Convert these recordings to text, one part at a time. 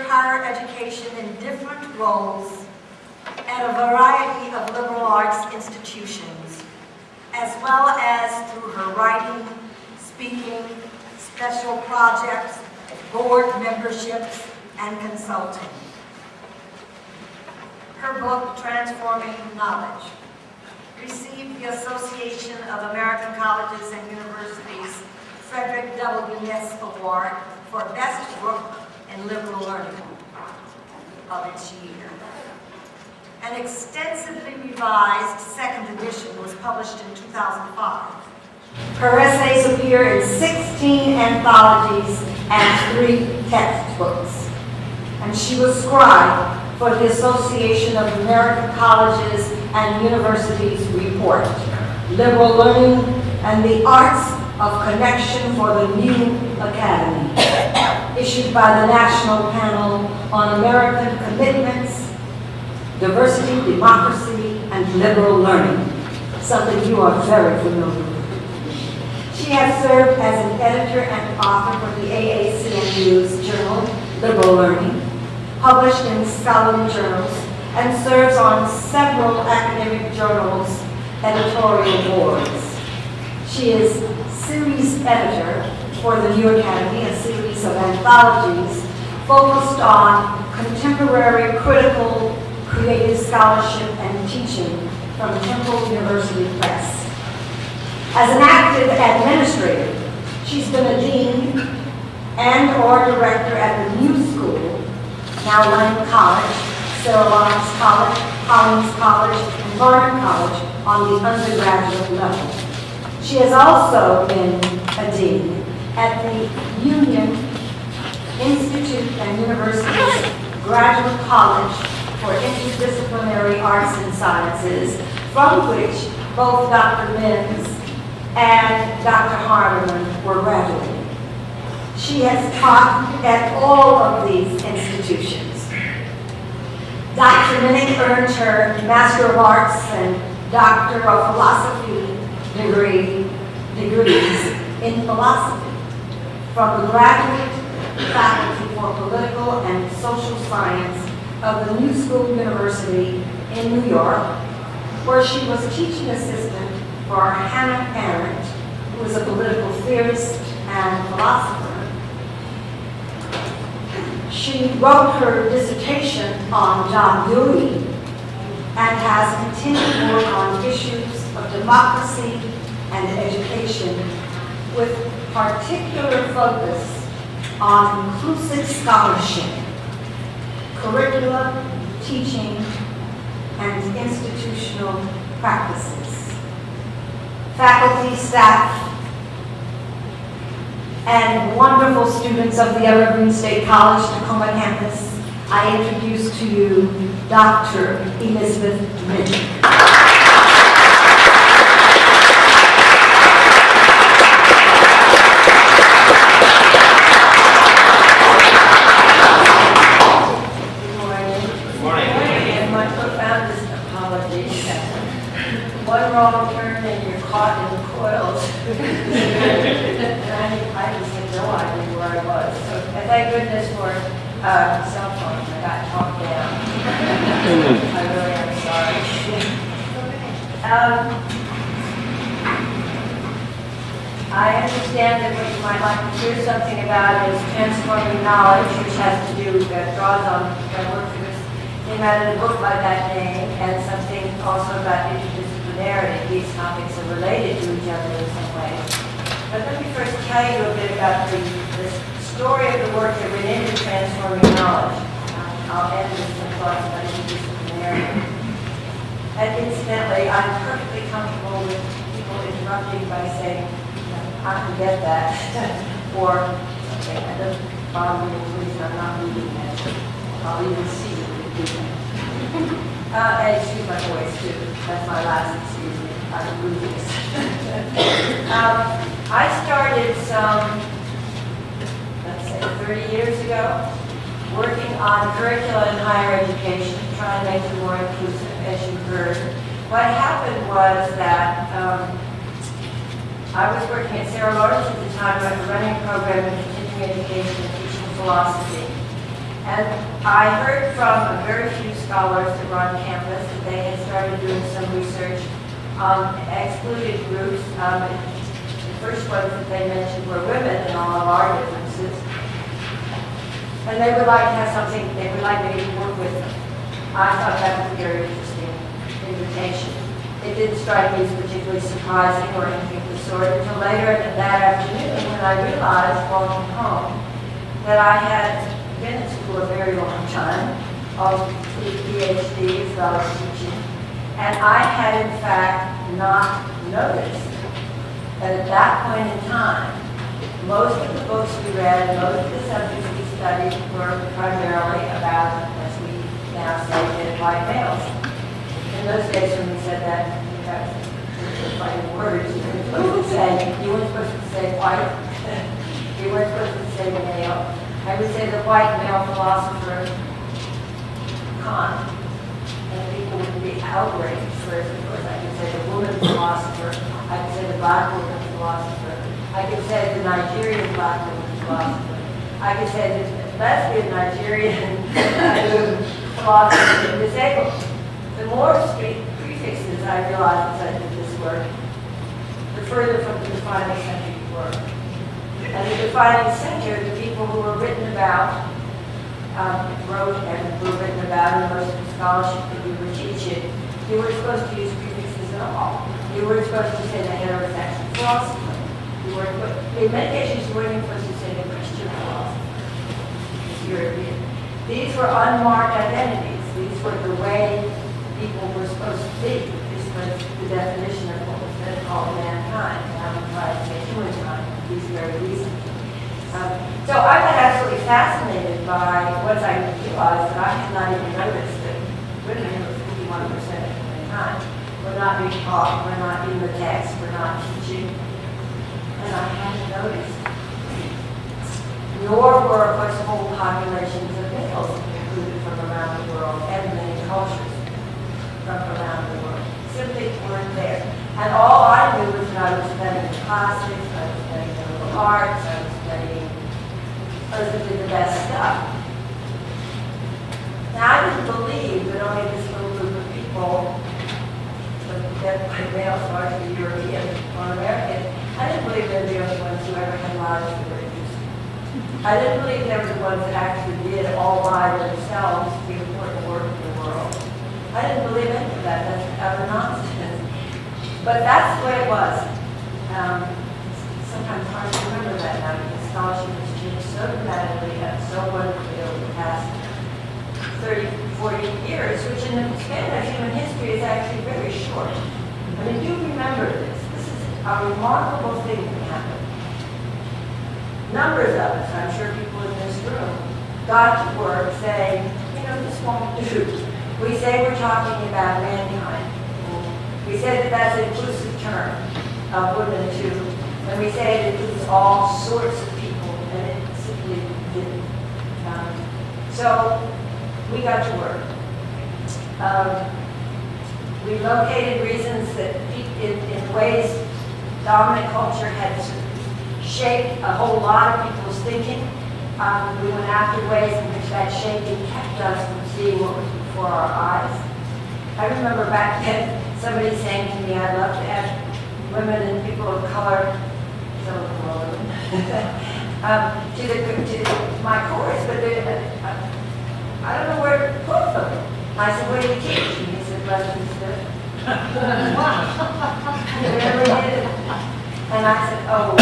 served higher education in different roles at a variety of liberal arts institutions, as well as through her writing, speaking, special projects, board memberships, and consulting. Her book, Transforming Knowledge, received the Association of American Colleges and Universities Frederick W. Ness Award for Best Book in Liberal Learning of its year. An extensively revised second edition was published in 2005. Her essays appear in 16 anthologies and 3 textbooks. And she was scribe for the Association of American Colleges and Universities report, Liberal Learning and the Arts of Connection for the New Academy, issued by the National Panel on American Commitments, Diversity, Democracy, and Liberal Learning, something you are very familiar with. She has served as an editor and author for the AACNU's journal, Liberal Learning, published in scholarly journals, and serves on several academic journals' editorial boards. She is series editor for the New Academy, a series of anthologies focused on contemporary critical creative scholarship and teaching from Temple University Press. As an active administrator, she's been a dean and/or director at the New School, now Lane College, Sarah Lawrence College, Collins College, and Barnard College on the undergraduate level. She has also been a dean at the Union Institute and University's Graduate College for Interdisciplinary Arts and Sciences, from which both Dr. Minns and Dr. Hardeman were graduated. She has taught at all of these institutions. Dr. Minnich earned her Master of Arts and Doctor of Philosophy degrees in philosophy from the Graduate Faculty for Political and Social Science of the New School University in New York, where she was teaching assistant for Hannah Arendt, who is a political theorist and philosopher. She wrote her dissertation on John Dewey and has continued work on issues of democracy and education, with particular focus on inclusive scholarship, curriculum, teaching, and institutional practices. Faculty, staff, and wonderful students of the Evergreen State College Tacoma campus, I introduce to you Dr. Elizabeth Minnich. One wrong turn and you're caught in the coils. And I just had no idea where I was. So thank goodness for cell phones. I got talked down. I really am sorry. I understand that what you might like to hear something about is transforming knowledge, which has to do, draws on my work for this. Came out in a book by that name, and something also about interdisciplinarity. These topics are related to each other in some way. But let me first tell you a bit about the story of the work that went into transforming knowledge. I'll end with some thoughts about interdisciplinarity. And incidentally, I'm perfectly comfortable with people interrupting by saying, I can get that, or something. It doesn't bother me, please, I'm not reading that. I'll even see you. And excuse my voice too. That's my last excuse me. I'm losing this. I started some, let's say 30 years ago, working on curricula in higher education, trying to make it more inclusive, as you heard. What happened was that I was working at Sarah Lawrence at the time, running a program in continuing education and teaching philosophy. And I heard from a very few scholars that were on campus that they had started doing some research on excluded groups. The first ones that they mentioned were women and all of our differences. And they would like to have something, they would like me to work with them. I thought that was a very interesting invitation. It didn't strike me as particularly surprising or anything of the sort until later that afternoon when I realized, walking home, that I had been in school a very long time, all PhD as well as teaching, and I had in fact not noticed that at that point in time, most of the books we read, most of the subjects we studied were primarily about, as we now say, dead white males. In those days when we said that, like words, you weren't supposed to say white, you weren't supposed to say male. I would say the white male philosopher, Kant, and people would be outraged first, of course. I could say the woman philosopher, I could say the black woman philosopher, I could say the Nigerian black woman philosopher, I could say the lesbian Nigerian philosopher, disabled. The more prefixes I realized as I did this work, the further from the defining center you were. And the defining center, the people who were written about, wrote and were written about in most of the scholarship that we were teaching, you were supposed to use prefixes at all. You were supposed to say the heterosexual philosopher. You were, in many cases, you weren't even supposed to say the Christian philosopher, the European. These were unmarked identities. These were the way people were supposed to be. This was the definition of what was then called mankind. And I'm trying to say humankind for these very reasons. So I got absolutely fascinated by once I realized that I had not even noticed that women were 51% of mankind. We're not being taught, we're not in the text, we're not teaching. And I hadn't noticed. Nor were, of course, whole populations of males included from around the world and many cultures from around the world. Simply weren't there. And all I knew was that I was studying classics, I was studying liberal arts, I was studying the best stuff. Now I didn't believe that only this little group of people, that males, largely European or American, I didn't believe they were the only ones who ever had lives that were interesting. I didn't believe they were the ones that actually did all by themselves the important work in the world. I didn't believe any of that. That's utter nonsense. But that's the way it was. Sometimes hard to remember that now because scholarship has changed so dramatically and so wonderfully over the past 30, 40 years, which in the span of human history is actually very short. I mean, do remember this. This is a remarkable thing that happened. Numbers of us, I'm sure people in this room, got to work saying, this won't do. We say we're talking about mankind. We say that that's an inclusive term of women too. And we say it includes all sorts of people, and it simply didn't. So we got to work. We located reasons that in ways dominant culture had shaped a whole lot of people's thinking. We went after ways in which that shaping kept us from seeing what was before our eyes. I remember back then somebody saying to me, I'd love to add women and people of color, some of them were women, to my course, but I don't know where to put them. I said, what do you teach? And he said, Lesbian studies. He really did. And I said, oh,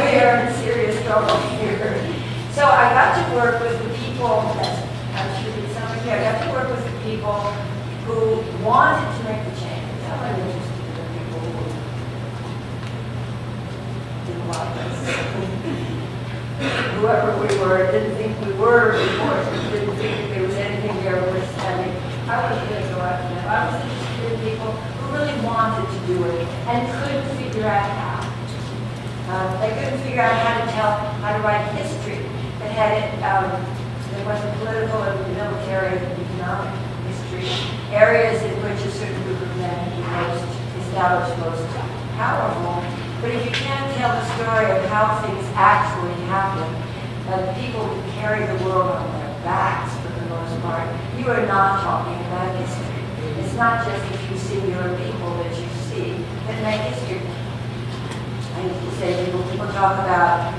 we are in serious trouble here. So I got to work with the people, I'm sure some of you, I got to work with the people who wanted to make the change. I wasn't interested in the people who didn't like us. Whoever we were, didn't think we were important, didn't think that there was anything there worth studying. I wasn't going to go after them. I was interested in people who really wanted to do it and couldn't figure out how. They couldn't figure out how to write history that had it, there wasn't political and military and economic history, areas in which a certain group of men who most established, most powerful. But if you can't tell the story of how things actually happened, people who carry the world on their backs for the most part, you are not talking about history. It's not just a few singular people that you see that make history. I used to say people talk about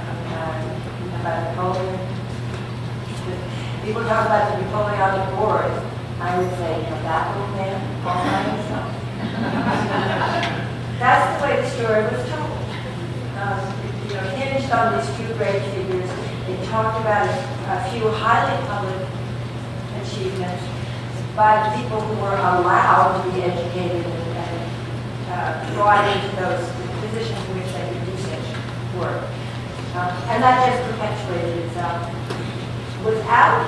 Napoleon. People talk about the Napoleonic Wars. I would say, that little man all by himself. That's the way the story was told. Hinged on these two great figures, they talked about a few highly public achievements by the people who were allowed to be educated and brought into those positions in which they could do such work. And that just perpetuated itself. Without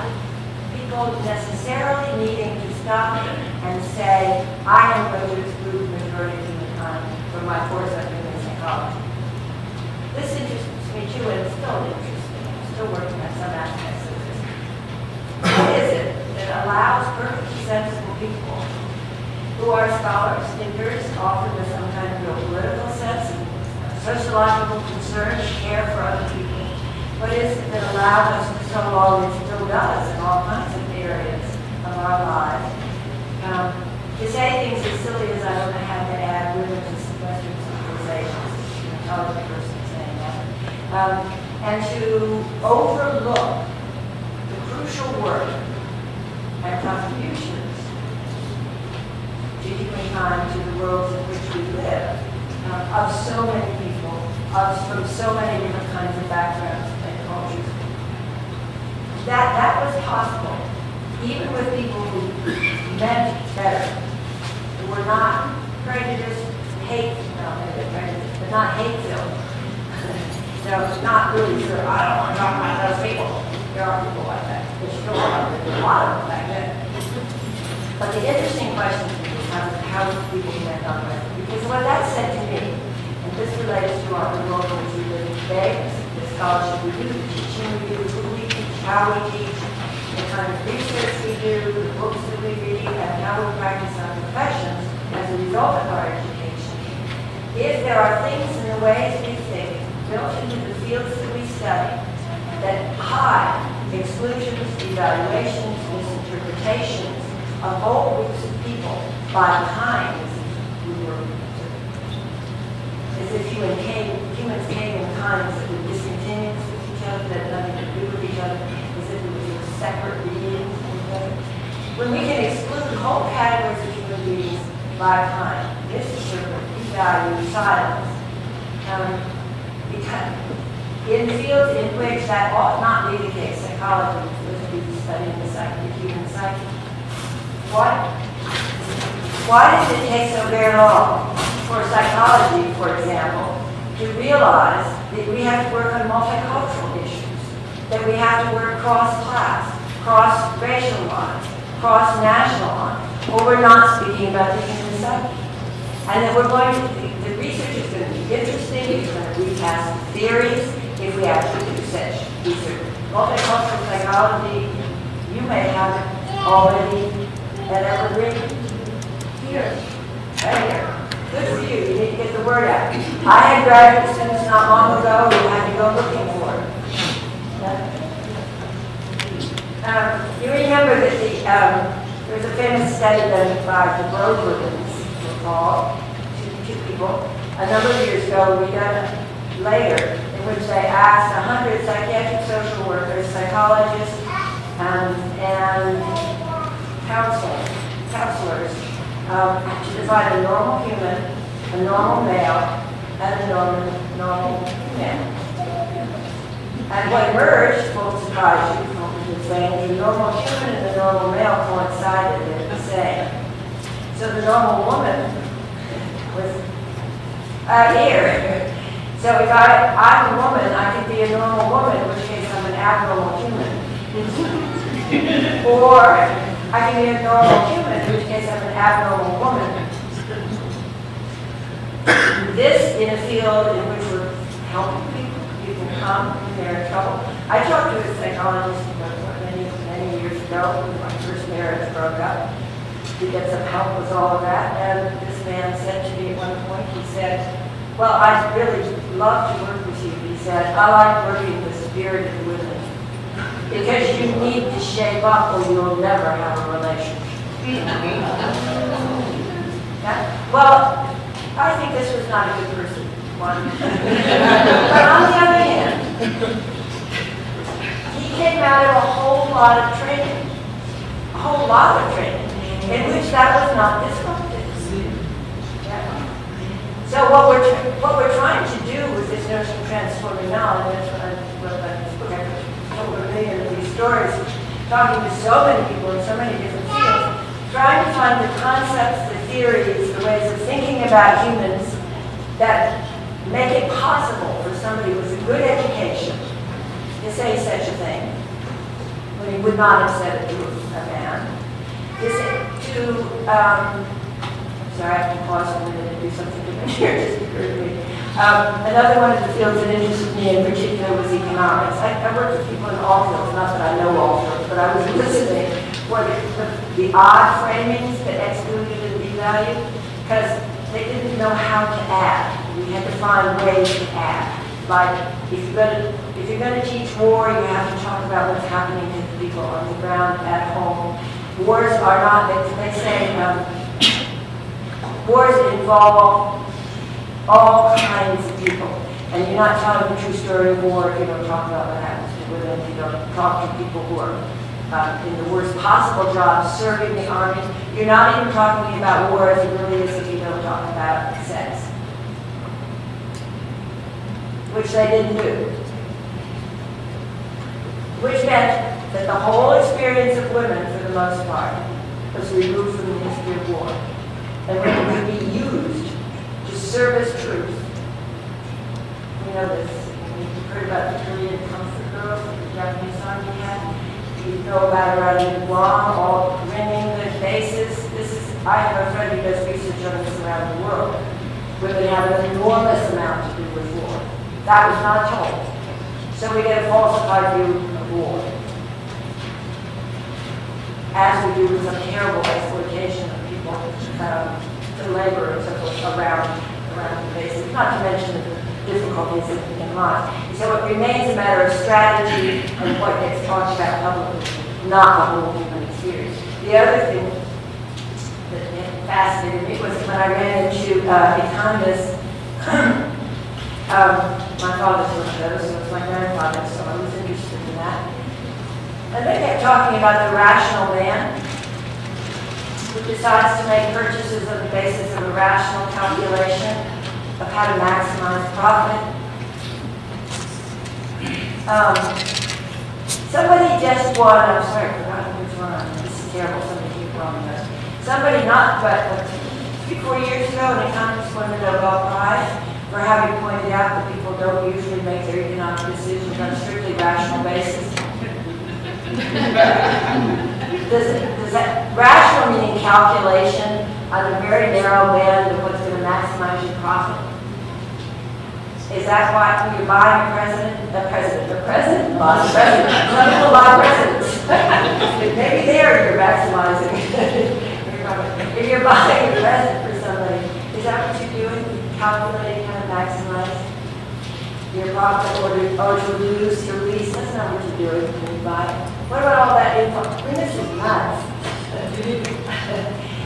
people necessarily needing to stop and say, I am going to exclude the majority of humankind from my course of human psychology. This interests me too, and it's still interesting. I'm still working on some aspects of this. What is it that allows perfectly sensible people who are scholars, thinkers, often with some kind of real political sense, sociological concern, care for other people? What is it that allows us to so long and still does in all kinds of areas of our lives? To say things as silly as I don't know how to add women to Western civilizations, an intelligent person saying that, and to overlook the crucial work and contributions to humankind, to the worlds in which we live, of so many people, from so many different kinds of backgrounds and cultures. That was possible, even with people who meant better, who were not prejudiced, but not hate-filled. Not really sure, I don't want to talk about those people. There are people like that. There's still a lot of them back then. But the interesting question is how people connect on with it. Because what that said to me, and this relates to our world in which we live today, the scholarship we do, the teaching we do, who we teach, how we teach, the kind of research we do, the books that we read, and how we practice our professions as a result of our education. If there are things in the ways we think built into the fields that we study that hide exclusions, evaluations, misinterpretations of whole groups of people by kinds we were as if humans came in kinds that were discontinuous with each other, that had nothing to do with each other, as if it was separate beings from each other. When we can exclude whole categories of human beings by kind, misinterpret, devalue, silence, because in fields in which that ought not be the case, psychology is supposed to be studying the human psyche. Why does it take so very long for psychology, for example, to realize that we have to work on multicultural issues, that we have to work cross-class, cross-racial lines, cross-national lines, or we're not speaking about the human psyche? And that the research is going to be interesting, it's going to recast theories, if we actually do such research. Multicultural psychology, you may have it already at Evergreen. Here, right here. Good for you, you need to get the word out. I had graduate students not long ago who had to go looking for it. You remember that there was a famous study done by the Brodermans, were called, two people, a number of years ago, we done it later, in which they asked 100 psychiatric social workers, psychologists, and counselors to define a normal human, a normal male, and a normal female. And what emerged, won't surprise you, from what we've been saying, the normal human and the normal male coincided, they're the same. So the normal woman was here. So if I'm a woman, I can be a normal woman, in which case I'm an abnormal human. Or I can be a normal human, in which case I'm an abnormal woman. This in a field in which we're helping people. You can come when they're in trouble. I talked to a psychologist many years ago when my first marriage broke up to get some help with all of that. And this man said to me at one point, he said, well, I'd really love to work with you. He said, I like working with spirited women. Because you need to shape up or you'll never have a relationship. Yeah? Well, I think this was not a good person, one. But on the other hand, he came out of a whole lot of training, in which that was not disrupted. So what we're trying to do with this notion of transforming knowledge, that's what I wrote about this book. I told a million of these stories, talking to so many people in so many different fields, trying to find the concepts, the theories, the ways of thinking about humans that make it possible for somebody with a good education to say such a thing, when he would not have said it to a man. Sorry, I have to pause for a minute and do something different here, just occurred to me. Another one of the fields that interested me in particular was economics. I worked with people in all fields, not that I know all fields, but I was listening for the odd framings that excluded and devalued, because they didn't know how to add. We had to find ways to add. Like, if you're going to teach war, you have to talk about what's happening to the people on the ground at home. Wars are not, they say, wars involve all kinds of people. And you're not telling the true story of war if you don't talk about what happens to women, if you don't talk to people who are in the worst possible jobs, serving the army. You're not even talking about war as it really is if you don't talk about sex. Which they didn't do. Which meant that the whole experience of women, for the most part, was removed from the history of war. And women could be used to service truth. You know this. You've heard about the Korean comfort girls, the Japanese army had. You know about around in Guam, all ringing the bases. I have a friend who does research on this around the world. Women have an enormous amount to do with war. That was not told. So we get a falsified view of war. As we do with some terrible exploitation of people, the labor and so forth around the bases, not to mention the difficulties in life. So it remains a matter of strategy and what gets talked about publicly, not the whole human experience. The other thing that fascinated me was when I ran into economists. My father's one of those, so it's my grandfather, so I was interested in that. And they kept talking about the rational man who decides to make purchases on the basis of a rational calculation of how to maximize profit. Somebody just won, I'm sorry, I forgot which one, this is terrible, somebody keep wrong this. Somebody not, but 3-4 years ago, an economist won the Nobel Prize for having pointed out that people don't usually make their economic decisions on a strictly rational basis. Does that rational meaning calculation on a very narrow band of what's going to maximize your profit? Is that why when you're buying the president buys a president? Some people buy presidents. Maybe there you're maximizing. If you're buying a present for somebody, is that what you're doing? Calculating how to maximize your profit or to lose your lease? That's not what you're doing when you buy it. What about all that info? I mean, this is nuts.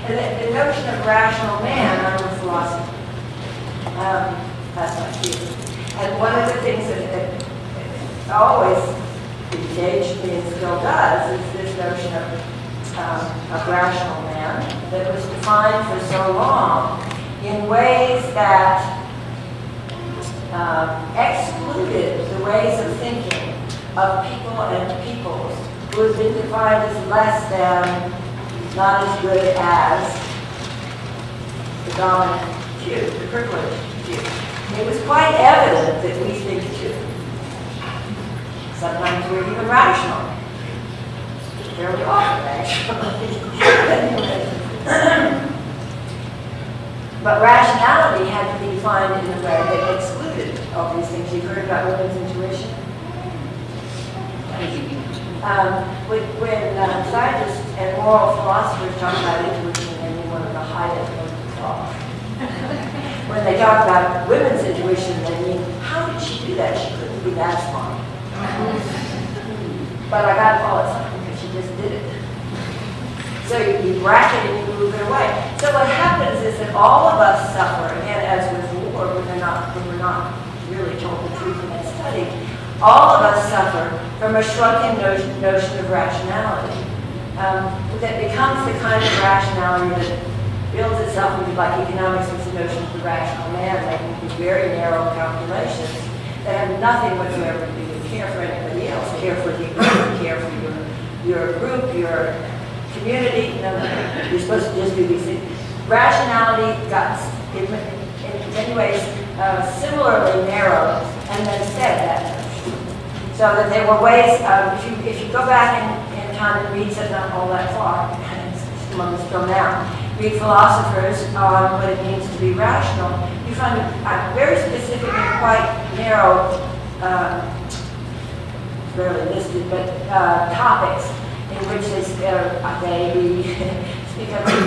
And the notion of rational man, I'm a philosopher. That's my view. And one of the things that always engaged me and still does is this notion of rational man that was defined for so long in ways that excluded the ways of thinking of people and peoples who have been defined as less than, not as good as, the dominant few, the privileged few. It was quite evident that we think too. Sometimes we're even rational. Fairly often, actually. But rationality had to be defined in a way that excluded all these things. You've heard about women's intuition? When scientists and moral philosophers talk about intuition, they mean one of the highest modes of thought. When they talk about women's intuition, they mean, how did she do that? She couldn't be that smart. but I got to call it something because she just did it. So you bracket and you move it away. So what happens is that all of us suffer, again, as with war, when we're not really told the truth in that study, all of us suffer from a shrunken notion of rationality that becomes the kind of rationality that builds itself into, like economics, is the notion of the rational man, making these very narrow calculations that have nothing whatsoever to do with care for anybody else, care for the group, care for your group, your community. No, you're supposed to just do these things. Rationality got, in many ways, similarly narrow, and then said that. So that there were ways, if you go back in time and read, not all that far, and it's still now, read philosophers on what it means to be rational, you find very specific and quite narrow, rarely listed, but topics in which they speak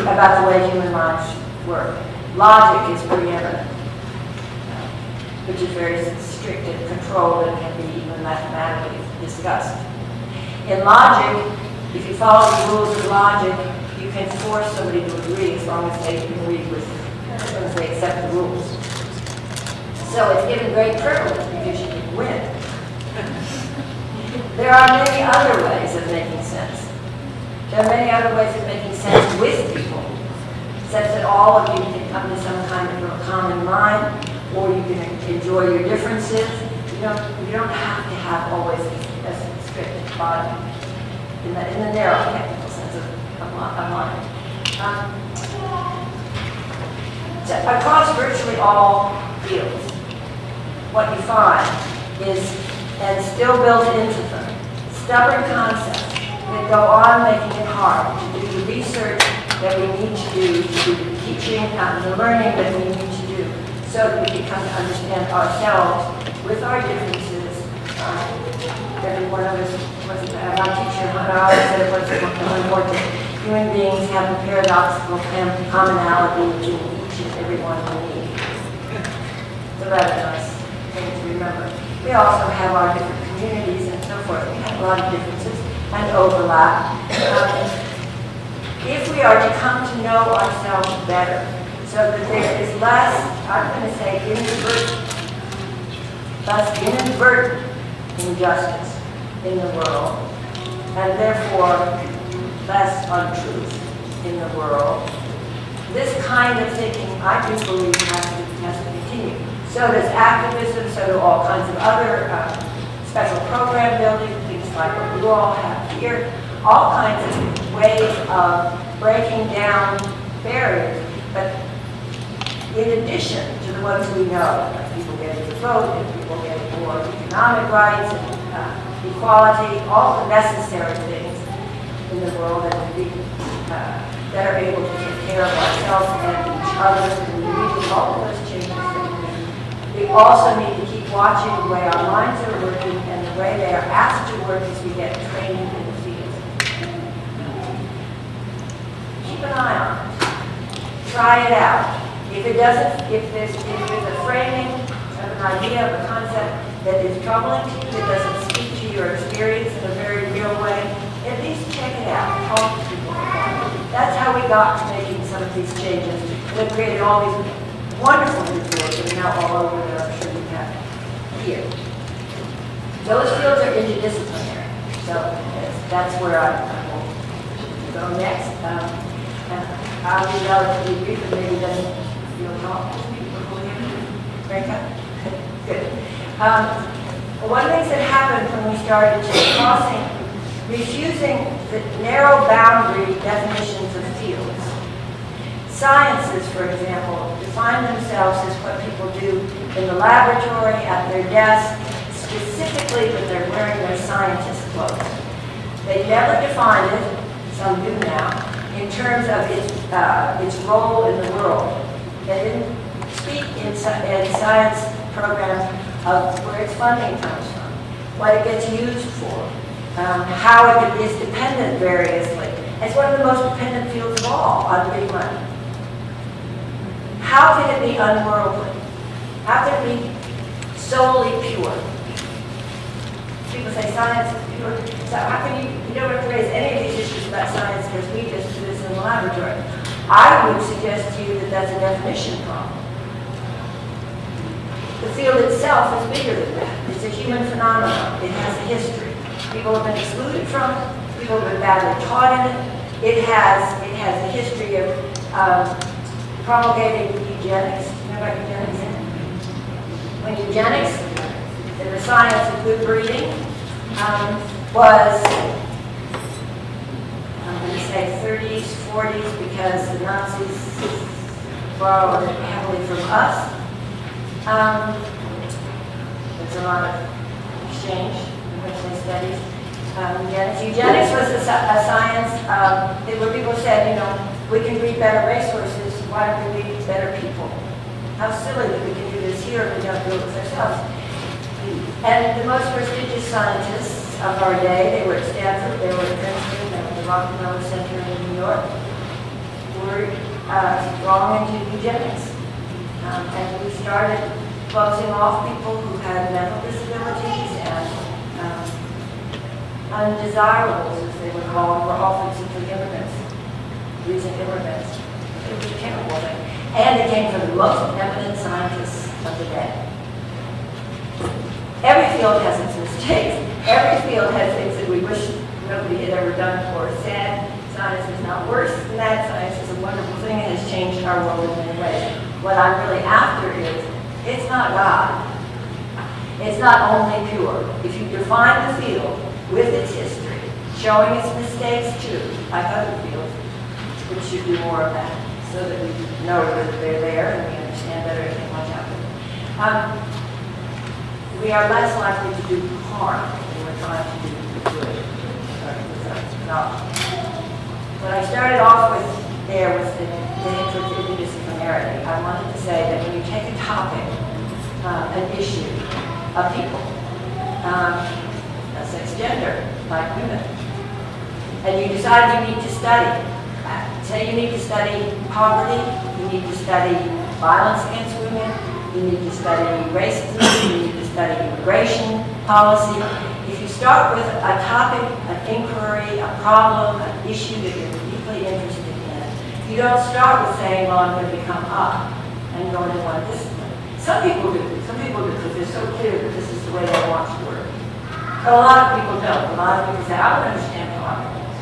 about the way human minds work. Logic is preeminent, which is very strict and controlled and can be even mathematically discussed. In logic, if you follow the rules of logic, you can force somebody to agree as long as they agree with, as long as they accept the rules. So it's given great privilege because you can win. There are many other ways of making sense. There are many other ways of making sense with people, such that all of you can come to some kind of a common mind, or you can enjoy your differences. You don't have to have always a strict body in the narrow technical sense of mind. So across virtually all fields, what you find is, and still built into them, stubborn concepts that go on making it hard to do the research that we need to do the teaching and the learning that we need to do, so that we can come to understand ourselves with our differences. Every one of us, my teacher, when I always said it was important, human beings have a paradoxical commonality which in each and every one we need. So that's a nice thing to remember. We also have our different communities and so forth. We have a lot of differences and overlap. If we are to come to know ourselves better, so that there is less, I'm going to say, inadvertent injustice in the world, and therefore less untruth in the world. This kind of thinking, I do believe, has to continue. So does activism, so do all kinds of other special program building, things like what you all have here, all kinds of ways of breaking down barriers. But in addition to the ones we know, like people getting to vote, and people getting more economic rights, and equality, all the necessary things in the world that are able to take care of ourselves and each other, and we need all of those changes that we need. We also need to keep watching the way our minds are working and the way they are asked to work as we get trained in the field. Keep an eye on it. Try it out. If there's a framing of an idea, of a concept that is troubling to you, that doesn't speak to your experience in a very real way, at least check it out. Talk to people about it. That's how we got to making some of these changes. We created all these wonderful new fields that are now all over that I'm sure we have here. Those fields are interdisciplinary. So that's where I will go next. I'll be relatively brief, and maybe then you'll talk to me before we break up. Good. One of the things that happened when we started refusing the narrow boundary definitions of fields. Sciences, for example, define themselves as what people do in the laboratory, at their desk, specifically when they're wearing their scientist clothes. They never defined it, some do now, in terms of its role in the world. They didn't speak in science programs of where its funding comes from, what it gets used for, how it is dependent variously. It's one of the most dependent fields of all on big money. How can it be unworldly? How can it be solely pure? People say science is So how can you don't have to raise any of these issues about science because we just do this in the laboratory. I would suggest to you that that's a definition problem. The field itself is bigger than that. It's a human phenomenon. It has a history. People have been excluded from it. People have been badly taught in it. It has a history of promulgating eugenics. You know about eugenics? When eugenics, the science of good breeding, was, I'm going to say 30s, 40s, because the Nazis borrowed it heavily from us. There's a lot of exchange in which they studied eugenics. Eugenics was a science where people said, you know, we can breed better racehorses, why don't we breed better people? How silly that we can do this here and we don't do it with ourselves. And the most prestigious scientists of our day, they were at Stanford, they were at Princeton, they were at the Rockefeller Center in New York, were drawn into eugenics. And we started closing off people who had mental disabilities and undesirables, as they were called, were often simply immigrants, recent immigrants. It was a terrible thing. And it came from the most eminent scientists of the day. Every field has its mistakes. Every field has things that we wish nobody had ever done before. Sad, science is not worse than that. Science is a wonderful thing and has changed our world in many ways. What I'm really after is, it's not God. It's not only pure. If you define the field with its history, showing its mistakes too, like other fields, we should do more of that so that we know that they're there and we understand better and can watch out for them. We are less likely to do harm than we're trying to do good. What I started off with there was the interdisciplinarity. I wanted to say that when you take a topic, an issue, a people, a sex gender, like women, and you decide you need to study, say you need to study poverty, you need to study violence against women, you need to study racism, you need to study immigration policy. If you start with a topic, an inquiry, a problem, an issue that you're deeply interested in, you don't start with saying, well, I'm going to become up and go into one discipline. Some people do because they're so clear that this is the way they want to work. But a lot of people don't. A lot of people say, I don't understand politics.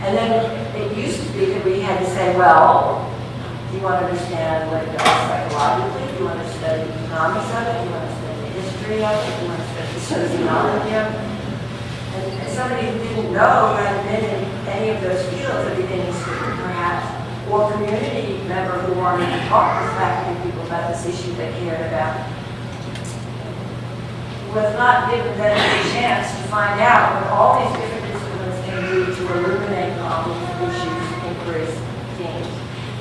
And then it used to be that we had to say, well, do you want to understand what it does psychologically? Do you want to study the economics of it? Do you want to study the history of it? Do you want to study the sociology of it? And somebody who didn't know hadn't been in any of those fields, a beginning student perhaps, or community member who wanted to talk with faculty people about this issue they cared about, was not given them a chance to find out what all these different disciplines can do to illuminate problems, issues, inquiries, themes.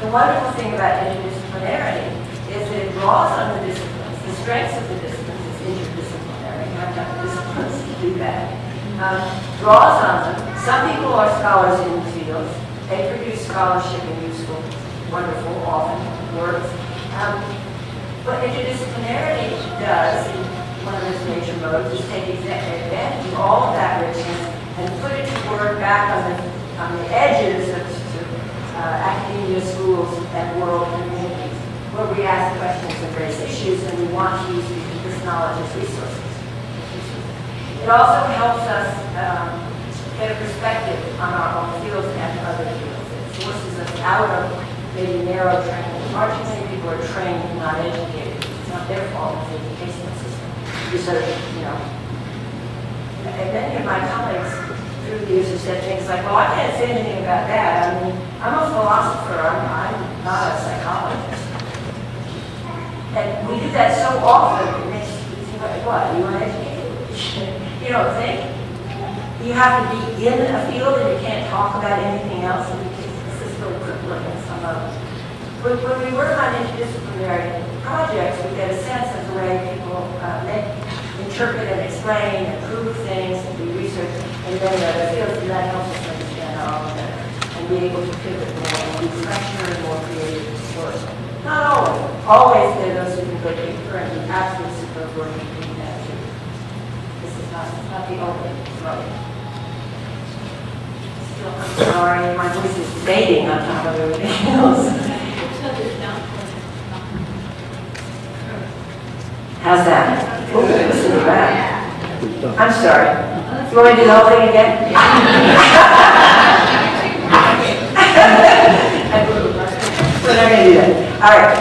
The wonderful thing about interdisciplinarity is that it draws on the disciplines. The strengths of the disciplines is interdisciplinary. You have to have the disciplines to do that. Draws on them. Some people are scholars in the fields. They produce scholarship and useful, wonderful, often works. What interdisciplinarity does, in one of its major modes, is take advantage of all of that richness and put it to work back on the edges of academia, schools, and world communities, where we ask questions and raise issues, and we want to use this knowledge as resources. It also helps us get a perspective on our own fields and other fields. It forces us out of maybe narrow training. Far too many people are trained and not educated. It's not their fault, it's the educational system. So, you know, and many of my colleagues through the years have said things like, well, I can't say anything about that. I mean, I'm a philosopher, I'm not a psychologist. And we do that so often, it makes you think like, what, you uneducated? You don't think? You have to be in a field and you can't talk about anything else. And this is really crippling in some of us. When we work on interdisciplinary projects, we get a sense of the way people interpret and explain and prove things and do research in many other fields, and that helps us understand our own better and be able to pivot more and be fresher and more creative work. Not always. Always there are those who can go deeper and be absolutely superb work and do that too. This is not the only road. I'm sorry, my voice is fading on top of everything else. How's that? Ooh, listen to that. I'm sorry. You want to do the whole thing again? We're not going to do that. All right.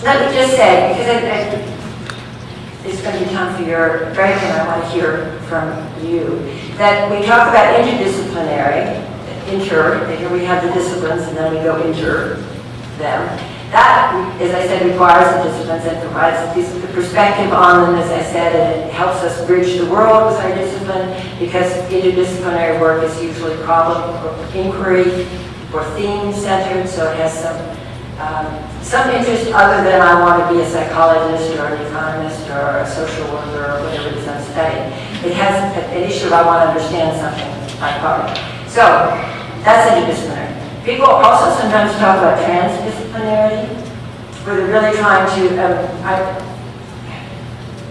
Let me just say, because it's going to be time for your break, and I want to hear from you, that we talk about interdisciplinary, here we have the disciplines, and then we go inter them. That, as I said, requires the disciplines and provides the perspective on them, as I said, and it helps us bridge the world with our discipline, because interdisciplinary work is usually problem or inquiry or theme-centered, so it has some interest other than I want to be a psychologist or an economist or a social worker or whatever it is I'm studying. It has an issue of I want to understand something by part. So, that's interdisciplinary. People also sometimes talk about transdisciplinarity, where they're really trying to, there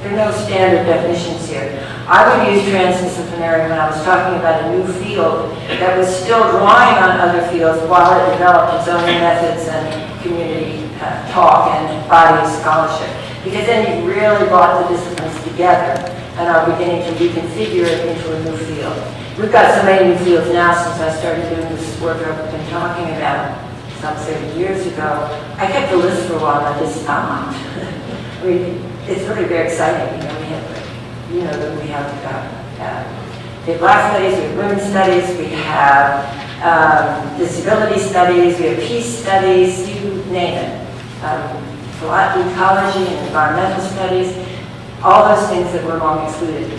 are no standard definitions here. I would use transdisciplinary when I was talking about a new field that was still drawing on other fields while it developed its own methods and community talk and body of scholarship. Because then you really brought the disciplines together and are beginning to reconfigure it into a new field. We've got so many new fields now since I started doing this work I've been talking about some 30 years ago. I kept the list for a while and I just stopped. I mean, it's really very exciting. We have Black studies, we have women's studies, we have disability studies, we have peace studies, you name it. Ecology and environmental studies, all those things that were long excluded.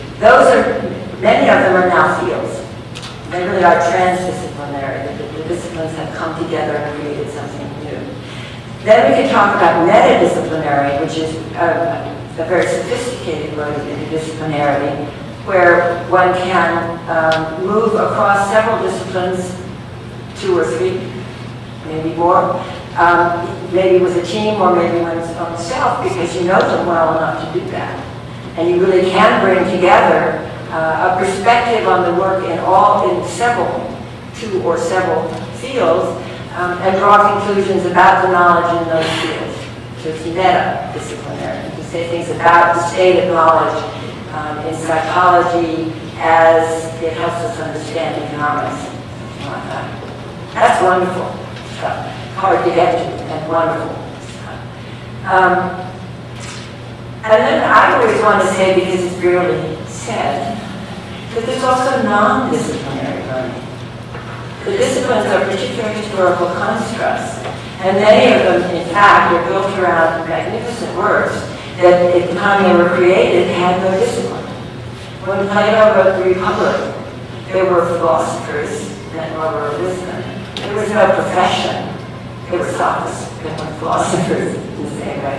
Many of them are now fields. They really are transdisciplinary. The disciplines have come together and created something new. Then we can talk about metadisciplinary, which is a very sophisticated way of interdisciplinarity, where one can move across several disciplines, 2 or 3, maybe more, maybe with a team or maybe one's own self, because you know them well enough to do that. And you really can bring together a perspective on the work in 2 or several fields, and draw conclusions about the knowledge in those fields. So it's meta-disciplinary. You can say things about the state of knowledge in psychology as it helps us understand economics. Something like that. That's wonderful stuff. Hard to get to and wonderful stuff. And then I always want to say, because it's rarely said, that there's also non-disciplinary learning. The disciplines are particular historical constructs, and many of them, in fact, are built around magnificent works that at the time they were created had no discipline. When Plato wrote the Republic, there were philosophers that were wisdom. There was no profession. They were sophists, they weren't philosophers in the same way.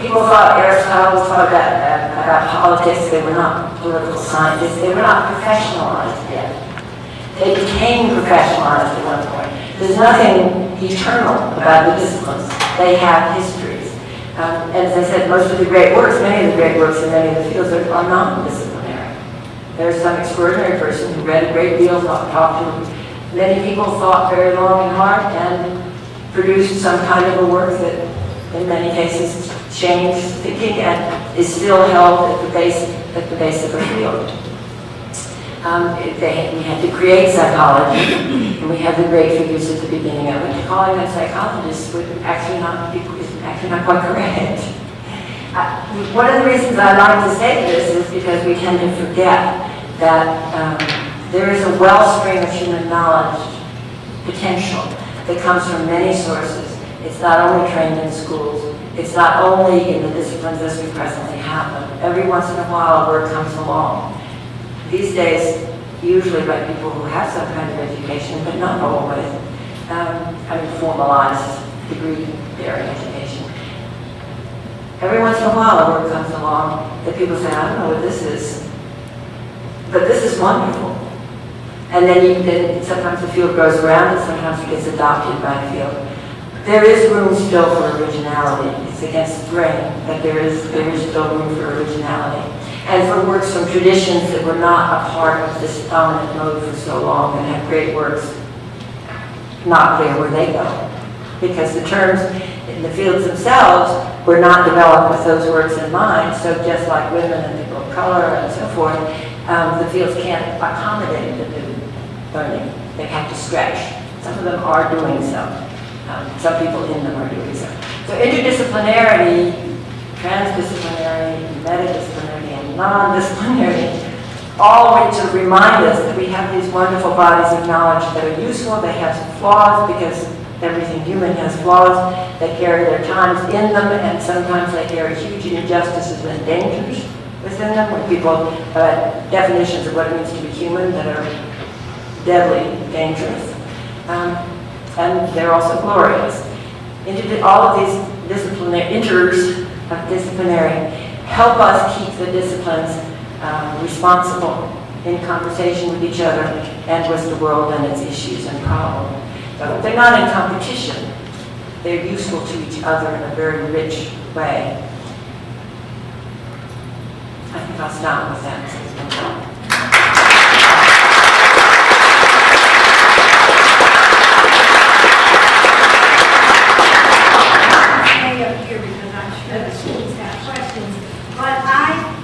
People thought Aristotle thought about politics. They were not political scientists. They were not professionalized yet. They became professionalized at one point. There's nothing eternal about the disciplines. They have histories. And as I said, most of the great works, many of the great works in many of the fields are non-disciplinary. There's some extraordinary person who read a great deal, talked to many people, thought very long and hard, and produced some kind of a work that in many cases changed thinking and is still held at the base of the field. We had to create psychology, and we have the great figures at the beginning of it. Calling them psychologists would actually not quite correct. One of the reasons I like to say this is because we tend to forget that there is a wellspring of human knowledge potential that comes from many sources. It's not only trained in schools. It's not only in the disciplines as we presently have them. Every once in a while, a word comes along. These days, usually by people who have some kind of education, but not always. Formalized degree-bearing education. Every once in a while, a word comes along that people say, I don't know what this is, but this is wonderful. And then sometimes the field grows around it, sometimes it gets adopted by the field. There is room still for originality. It's against the grain, but there is still room for originality. and for works from traditions that were not a part of this dominant mode for so long and have great works not clear where they go. Because the terms in the fields themselves were not developed with those works in mind, so just like women and people of color and so forth, the fields can't accommodate the new learning. They have to stretch. Some of them are doing so. Some people in them are doing so. So interdisciplinarity, transdisciplinary, metadisciplinary, and non-disciplinary all to remind us that we have these wonderful bodies of knowledge that are useful. They have some flaws because everything human has flaws. They carry their times in them, and sometimes they carry huge injustices and dangers within them. When people definitions of what it means to be human that are deadly dangerous, and they're also glorious. All of these interdisciplinary help us keep the disciplines responsible in conversation with each other and with the world and its issues and problems. So they're not in competition. They're useful to each other in a very rich way. I think I'll stop with that.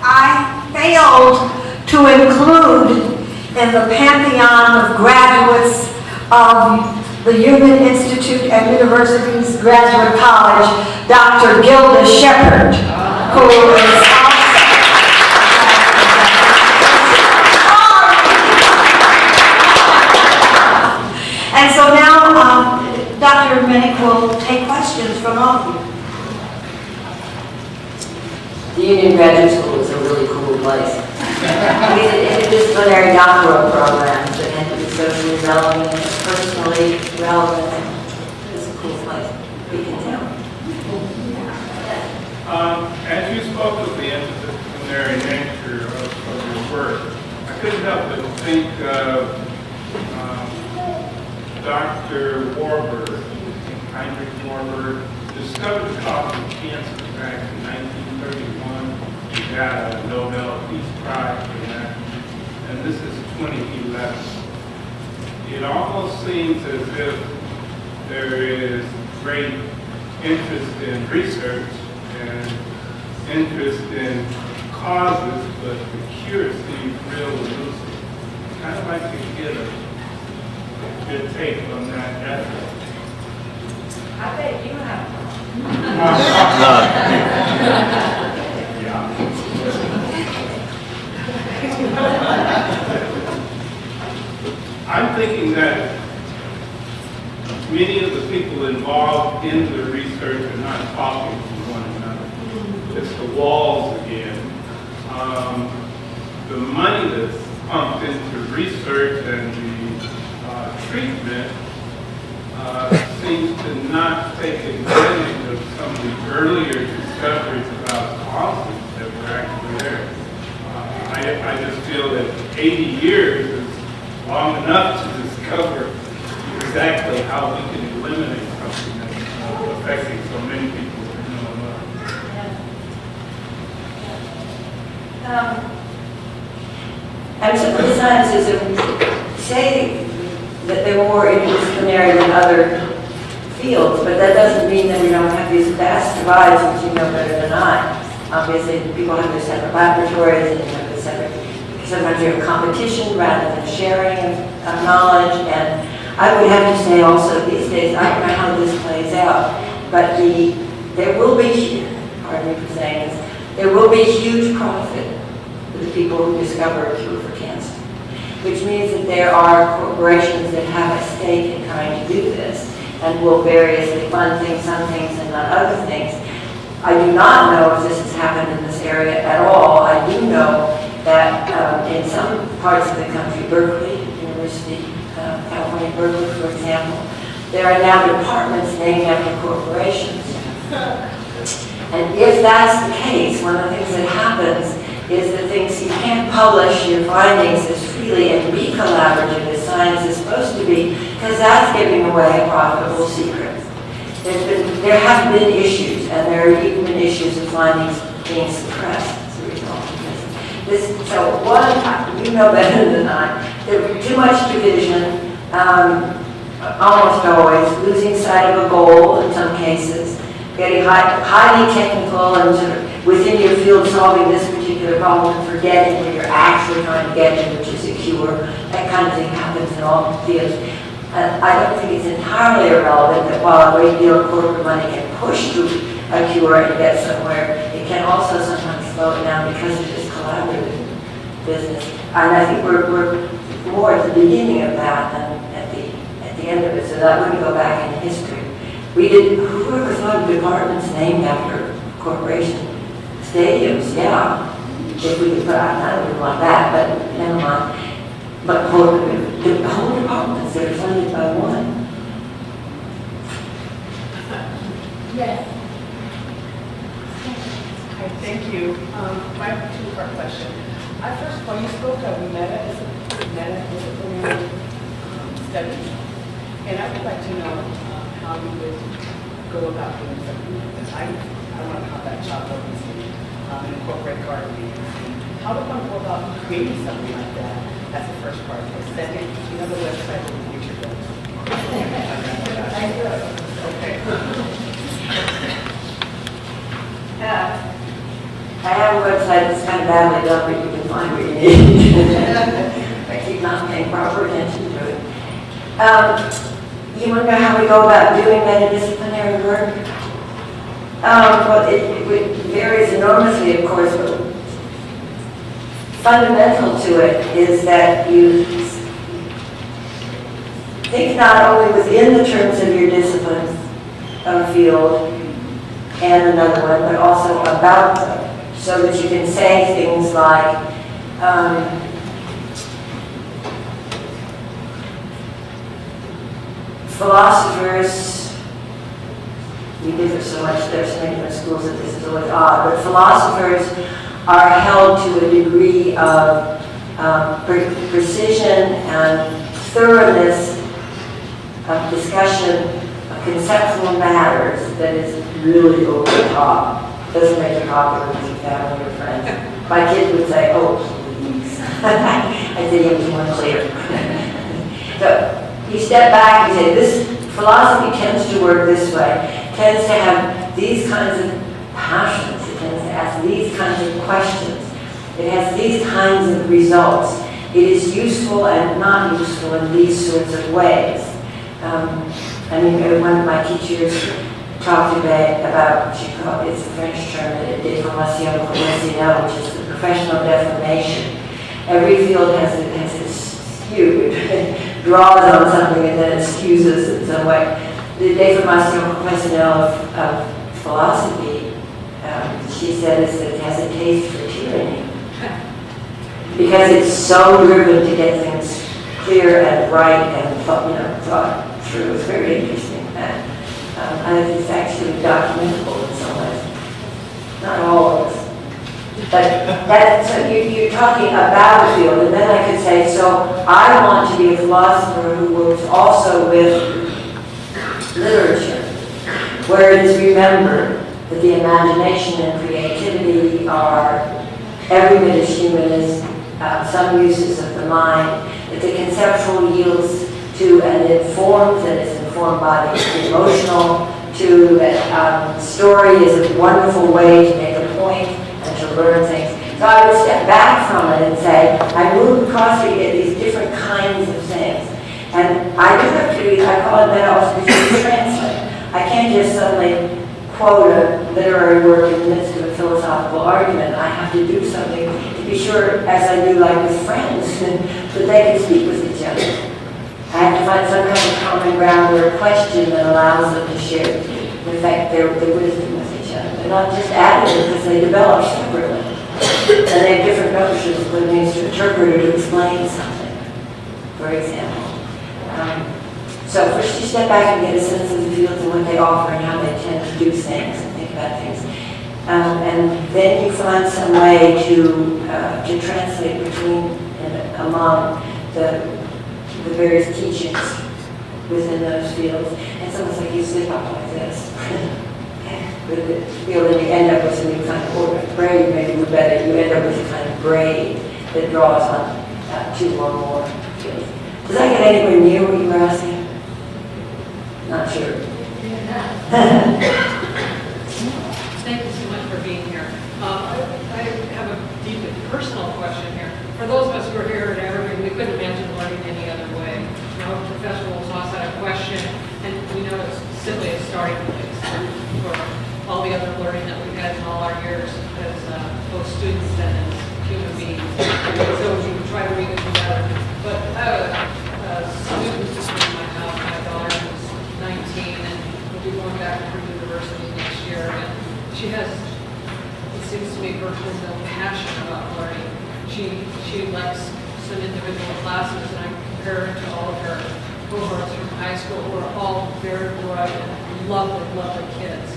I failed to include in the pantheon of graduates of the Human Institute and University's Graduate College, Dr. Gilda Shepherd, who is and so now Dr. Minnich will take questions from all of you. The Union Graduate School is a really cool place. We did interdisciplinary doctoral programs that had to be socially relevant, personally relevant. It's a cool place. We can tell. As you spoke of the interdisciplinary nature of your work, I couldn't help but think of Dr. Warburg, Heinrich Warburg, discovered the cause of cancer back in 1931. He got a Nobel Peace Prize for that. And this is 2011. It almost seems as if there is great interest in research and interest in causes, but the cure seems real elusive. Kind of like to get a good take on that effort. I bet you have one. I'm thinking that many of the people involved in the research are not talking to one another. It's the walls again. The money that's pumped into research and the treatment seems to not take advantage of some of the earlier discoveries about causes that were actually there. I just feel that 80 years is long enough to discover exactly how we can eliminate something that's affecting so many people that know. And some of the sciences say that they were more interdisciplinary than other fields, but that doesn't mean that we don't have these vast divides, which you know better than I. Obviously, people have their separate laboratories and they have their separate, sometimes you have competition rather than sharing of knowledge. And I would have to say also these days, I don't know how this plays out, but there will be, pardon me for saying this, there will be huge profit for the people who discover a cure for cancer, which means that there are corporations that have a stake in trying to do this and will variously fund things, some things, and not other things. I do not know if this has happened in this area at all. I do know that in some parts of the country, Berkeley, University, California, Berkeley, for example, there are now departments named after corporations. And if that's the case, one of the things that happens is that things you can't publish your findings as freely and be collaborative as science is supposed to be, because that's giving away a profitable secret. There have been issues, and there have even been issues of findings being suppressed as a result of this. So one, you know better than I, there was too much division, almost always, losing sight of a goal in some cases, getting highly technical and sort of within your field solving this particular problem and forgetting what you're actually trying to get to, which is a cure. That kind of thing happens in all fields. I don't think it's entirely irrelevant that while a great deal of corporate money can push to a cure and get somewhere, it can also sometimes slow it down because it is collaborative business. And I think we're more at the beginning of that than at the end of it, so that wouldn't go back in history. We did, whoever thought of departments named after corporation stadiums, yeah. If we could put out, I don't want that, but never mind. But the whole departments that are funded by one. Yes. Hi, thank you. My two-part question. First of all, you spoke of meta-disciplinary studies, and I would like to know how you would go about doing something like this. I want to combat child obesity and incorporate gardening. How do one go about creating something like that? That's the first part. The second, you know the website where you get your books. Okay. I have a website that's kind of badly done, but you can find what you need. I keep not paying proper attention to it. You want to know how we go about doing metadisciplinary work? Well, it varies enormously, of course, but fundamental to it is that you think not only within the terms of your discipline of field and another one, but also about them, so that you can say things like, philosophers, we differ so much, there's so many different schools that this is always odd, but philosophers are held to a degree of precision and thoroughness of discussion of conceptual matters that is really over the top. Doesn't make you popular with your family or friends. My kids would say, oh, please. I said, it was more clear. So you step back and say, this philosophy tends to work this way, tends to have these kinds of passions, it tends to ask these kinds of questions, it has these kinds of results. It is useful and not useful in these sorts of ways. I mean, one of my teachers talked today about, she called, it's a French term, that it did from Lyceum, which is the professional defamation. Every field has its skew. It draws on something and then it skews us in some way. The déformation professionnelle of philosophy, she said, is that it has a taste for tyranny. Because it's so driven to get things clear and right and thought through. It's very interesting. And it's actually documentable in some ways. Not always. But so you're talking about a field, and then I could say, so I want to be a philosopher who works also with literature, where it is remembered that the imagination and creativity are every bit as human as some uses of the mind, that the conceptual yields to and informs, and is informed by the emotional, to that story is a wonderful way to make a point and to learn things. So I would step back from it and say, I move across to get these different kinds of things. And I do have to, I call it meta-auspicious translate. I can't just suddenly quote a literary work in the midst of a philosophical argument. I have to do something to be sure, as I do like with friends, that they can speak with each other. I have to find some kind of common ground or a question that allows them to share, in fact, their wisdom with each other. They're not just additive because they develop separately. And they have different notions of what it means to interpret or to explain something, for example. So first you step back and get a sense of the fields and what they offer and how they tend to do things and think about things. And then you find some way to translate between and among the various teachings within those fields. And it's almost like you slip up like this. With the field, and you end up with some new kind of order. Brain maybe do better, you end up with a kind of grade that draws on 2 or more fields. Does that get anywhere near what you were asking? Not sure. Thank you so much for being here. I have a deeply personal question here. For those of us who are here at Evergreen, we couldn't imagine learning any other way. You know, a professional will toss out a question, and we know it's simply a starting place for all the other learning that we've had in all our years as both students and as human beings. So we try to read it together. But students in my house, my daughter is 19, and will be going back to university next year. And she has, it seems to me, virtually no passion about learning. She likes some individual classes, and I compare her to all of her cohorts from high school who are all very bright and lovely, lovely kids.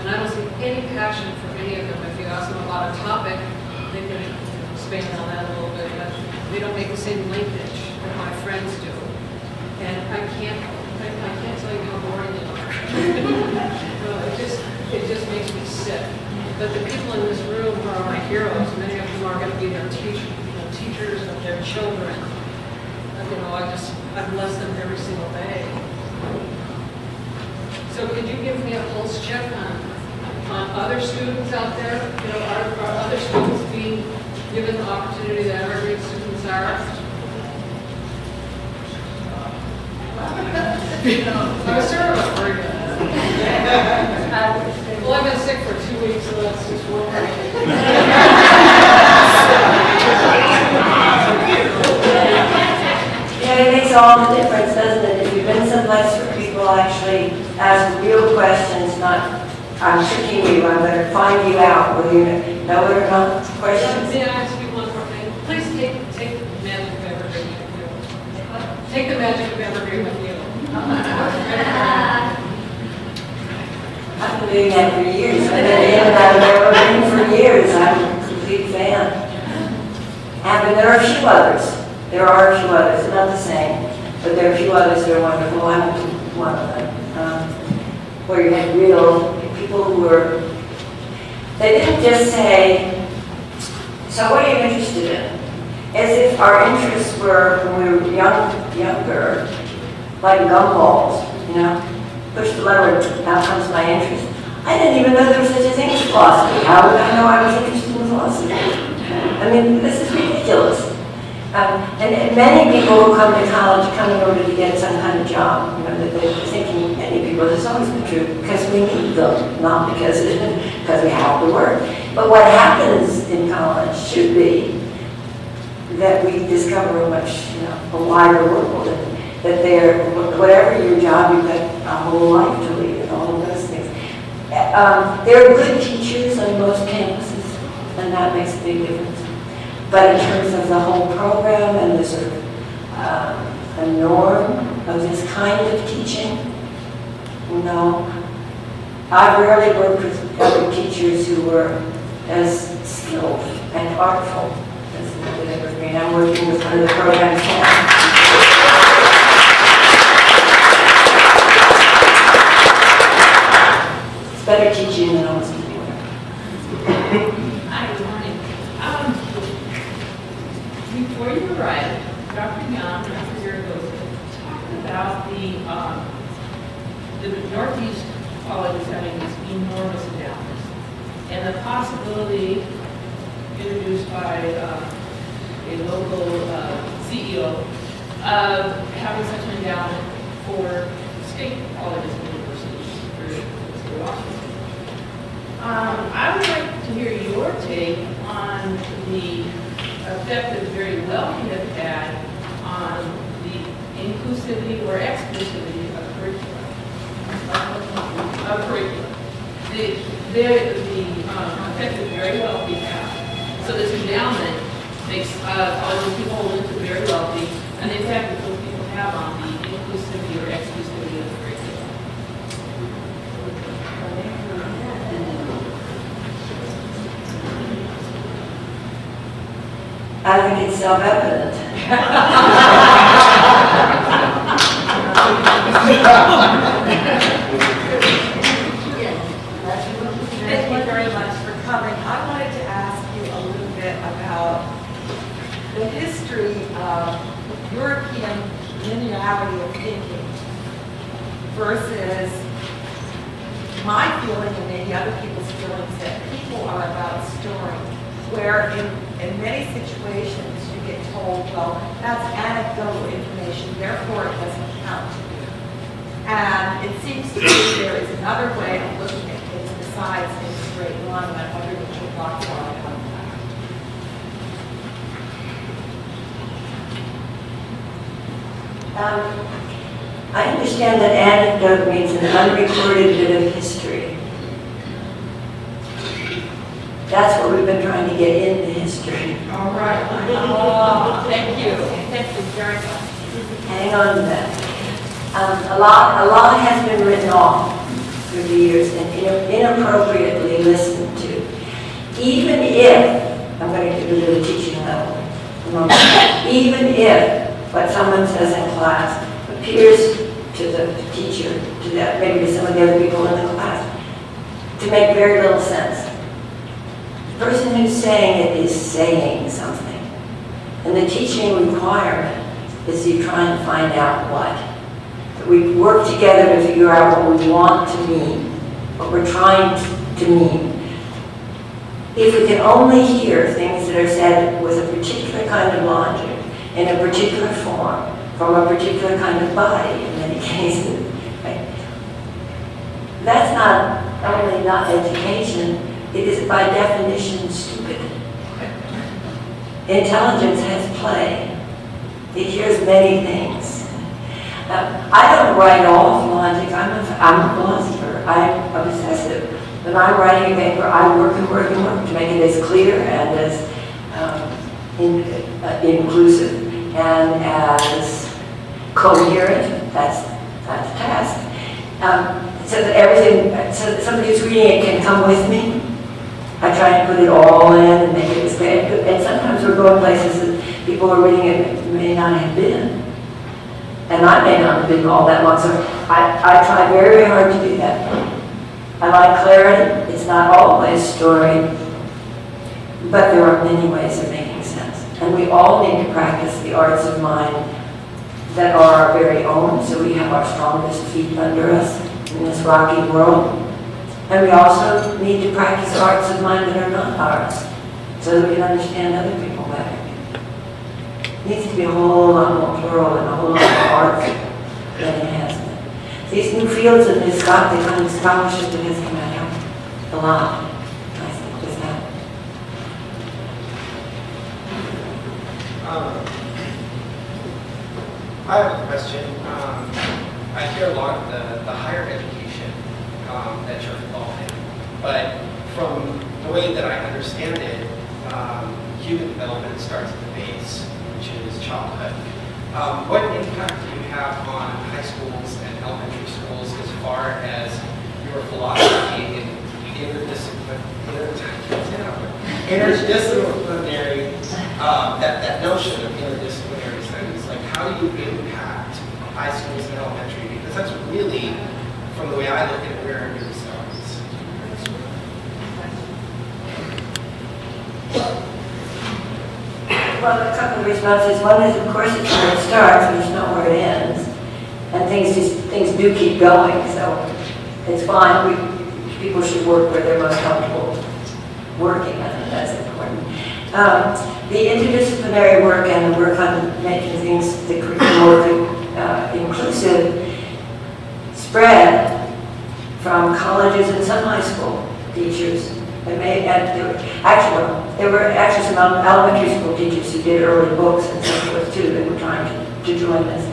And I don't see any passion for any of them. If you ask them about a topic, they can expand on that a little bit, but they don't make the same linkage that my friends do. And I can't tell you how boring they are. It just makes me sick. But the people in this room are my heroes. Many of them are going to be their teachers of their children. You know, I bless them every single day. So could you give me a pulse check on other students out there? You know, are other students being given the opportunity that Evergreen students are? I'm sure it was very good. Well, I've been sick for 2 weeks, so that's just one Yeah, it makes all the difference, doesn't it? If you've been someplace where people actually ask real questions, not, I'm tricking you, I'm going to find you out, whether you know it or not, questions. May I ask you one more thing? Please take the magic of Evergreen with you. Take the magic of Evergreen with you. I've been doing that for years. I've been in and out of Evergreen for years. I'm a complete fan. And there are a few others. There are a few others. They're not the same, but there are a few others that are wonderful. I'm one of them. Where you had real people who were, they didn't just say, so what are you interested in? As if our interests were, when we were younger, like gumballs, you know? Push the lever, now comes my interest. I didn't even know there was such a thing as philosophy. How would I know I was interested in philosophy? I mean, this is ridiculous. And many people who come to college coming over to get some kind of job, you know, that they're thinking, many people, this has always been true, because we need them, not because we have to work. But what happens in college should be that we discover a much, a wider world, and that whatever your job, you've got a whole life to lead, and all of those things. There are good teachers on most campuses, and that makes a big difference. But in terms of the whole program and the sort of a norm of this kind of teaching, no. I've rarely worked with other teachers who were as skilled and artful as the Evergreen. I'm working with one of the programs now. It's better teaching than almost anywhere. Hi, good morning. Before you arrived, Dr. Young, Dr. Zaragoza, talked about the Northeast colleges having these enormous endowments, and the possibility introduced by a local CEO of having such an endowment for state colleges and universities for the state of Washington. I would like to hear your take on the effect that the very wealthy have had on the inclusivity or exclusivity of curriculum. The effect that the very wealthy have. So this endowment makes all people hold into the very wealthy, and the effect that those people have on the inclusivity or exclusivity of the curriculum. I think it's self-evident. Thank you very much for coming. I wanted to ask you a little bit about linearity of thinking versus my feeling and maybe other people's feelings that people are about story, where in many situations you get told, well, that's anecdotal information, therefore it doesn't count. And it seems to me there is another way of looking at things besides in a straight line, and I wonder what your thoughts are on that. I understand that anecdote means an unrecorded bit of history. That's what we've been trying to get into history. All right. Oh, thank you. Thank you very much. Hang on to that. A lot has been written off through the years and inappropriately listened to. Even if, I'm going to give you a teaching level, even if what someone says in class appears to the teacher, to that, maybe to some of the other people in the class, to make very little sense. The person who's saying it is saying something. And the teaching requirement is you try and find out what. That we work together to figure out what we want to mean, what we're trying to mean. If we can only hear things that are said with a particular kind of logic, in a particular form, from a particular kind of body in many cases, right? That's not only not education, it is by definition stupid. Intelligence has play. It hears many things. I don't write off logic. I'm a philosopher. I'm obsessive. When I'm writing a paper, I work and work and work to make it as clear and as inclusive and as coherent. That's the task. So that everything, so that somebody who's reading it can come with me. I try and put it all in and make it as clear. And sometimes we're going places that people who are reading it may not have been. And I may not have been all that long, so I try very, very hard to do that. I like clarity. It's not always story, but there are many ways of making sense. And we all need to practice the arts of mind that are our very own, so we have our strongest feet under us in this rocky world. And we also need to practice arts of mind that are not ours, so that we can understand other people better. It needs to be a whole lot more plural and a whole lot more art than it has been. These new fields of this kind of scholarship that has come out help a lot, I think, with that. I have a question. I hear a lot of the higher education that you're involved in, but from the way that I understand it, human development starts at the base, which is childhood. What impact do you have on high schools and elementary schools as far as your philosophy in interdisciplinary, that notion of interdisciplinary studies? Like, how do you impact high schools and elementary? Because that's really, from the way I look at it, where it really starts. Well, a couple of responses. One is, of course, it's where it starts, but it's not where it ends. And things do keep going, so it's fine. People should work where they're most comfortable working. I think that's important. The interdisciplinary work and the work on making things, the curriculum more inclusive, spread from colleges and some high school teachers. There were actually some elementary school teachers who did early books and so forth too that were trying to join this.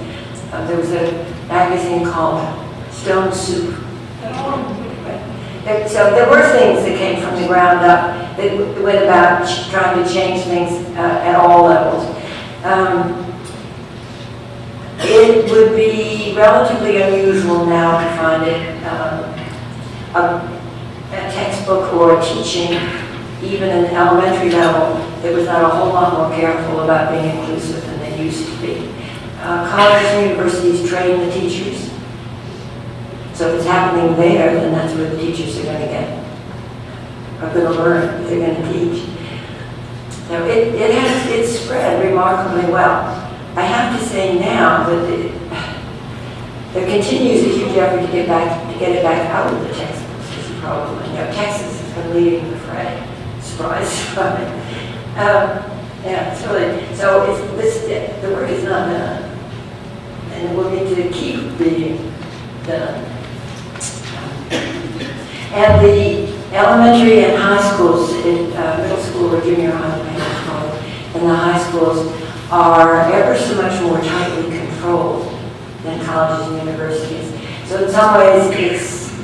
There was a magazine called Stone Soup. So there were things that came from the ground up that went about trying to change things at all levels. It would be relatively unusual now to find it a textbook or a teaching, even at an elementary level, that was not a whole lot more careful about being inclusive than they used to be. Colleges and universities train the teachers. So if it's happening there, then that's where the teachers are going to are going to learn, they're going to teach. So it's spread remarkably well. I have to say now that there continues a huge effort to get it back out of the textbooks, as you probably know. Texas has been leading the fray. Surprise, surprise. Yeah, it's really, so the work is not done, and it will need to keep being done. And the elementary and high schools, middle school or junior high, and the high schools are ever so much more tightly controlled than colleges and universities. So in some ways, it's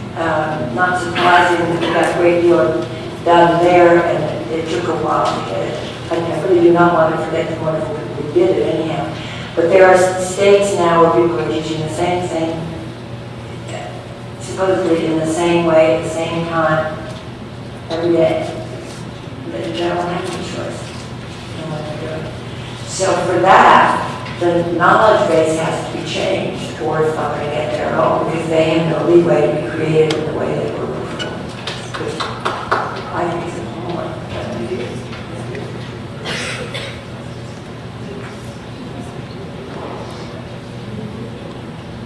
not surprising that we got a great deal done there, and it took a while to get it. I really do not want to forget the wonderful people who did it anyhow. But there are states now where people are teaching the same thing, supposedly in the same way, at the same time, every day. They don't have any choice in what they're doing. So for that, the knowledge base has to be changed, or it's not going to get their own, because they have no leeway to be creative in the way they were before. Which I think is a homework.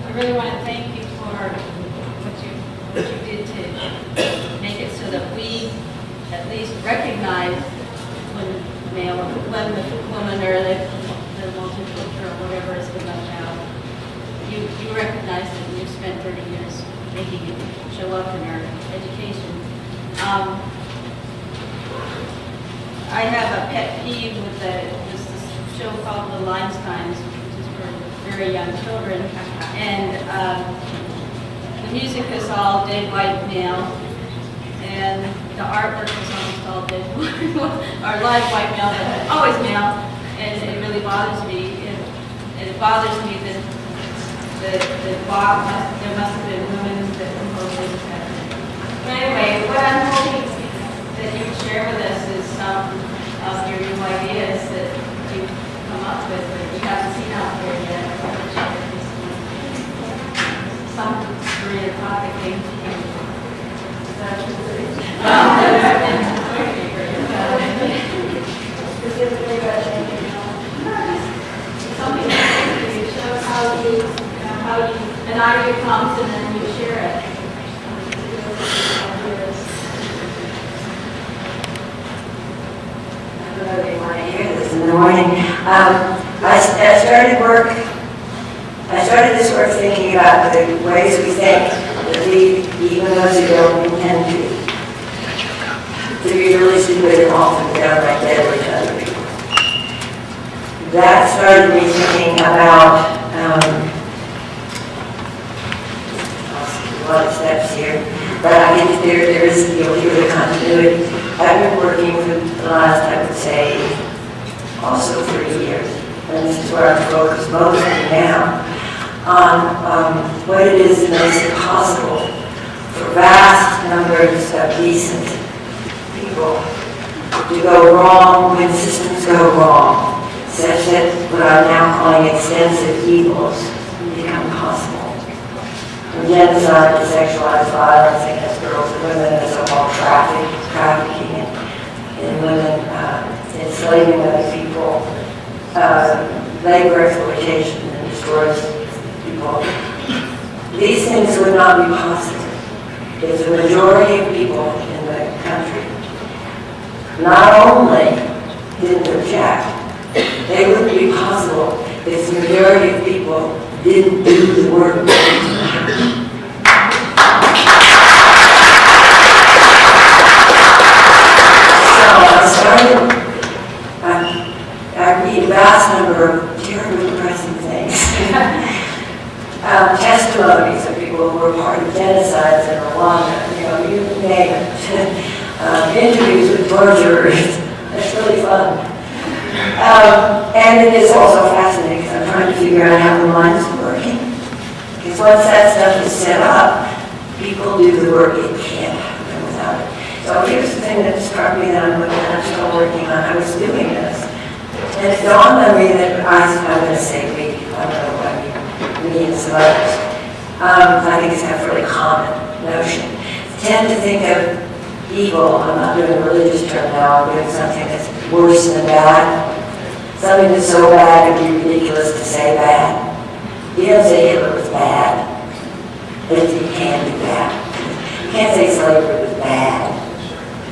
I really want to thank you for what you did to make it so that we at least recognize when the woman or the multicultural or whatever is going out. You recognize it, and you spent 30 years making it show up in our education. I have a pet peeve with this show called The Einsteins, which is for very young children, and the music is all dead white male, and the artwork is almost all dead or live white male, but always male, and it really bothers me. And it bothers me that there must have been women that composed it. But anyway, what I'm hoping that you would share with us is some of your new ideas that you've come up with that you haven't seen out there yet. Some degree of topic came to you. Is that Specifically about changing something that you show how you, an idea comes and then you share it. I don't know if you want to hear this in the morning. I started this work thinking about the ways we think that even those who don't intend to be really stupid and often downright deadly to other people. That started me thinking about a lot of steps here, but I think there is a continuity. I've been working for the last, I would say, also 30 years, and this is where I'm focused mostly now, on what it is that makes it possible for vast numbers of decent people to go wrong when systems go wrong, such that what I'm now calling extensive evils become possible. From genocide to sexualized violence against girls and women, and so-called trafficking in women, enslaving other people, labor exploitation that destroys people. These things would not be possible if the majority of people in the country not only didn't object, they wouldn't be possible if the majority of people didn't do the work. I read a vast number of terribly depressing things. Testimonies of people who were part of genocides in Rwanda, you name it. Interviews with torturers. It's really fun. And it is also fascinating because I'm trying to figure out how the minds are working. Because once that stuff is set up, people do the work. It can't happen without it. So here's the thing that struck me that I'm still working on. I was doing this, and it dawned on me that I'm going to say we, I don't know what I mean, me and some others. I think it's a really common notion. Tend to think of evil, I'm not doing a religious term now, I'm doing something that's worse than bad. something that's so bad it'd be ridiculous to say bad. You don't say Hitler was bad. But you can do that. You can't say slavery was bad.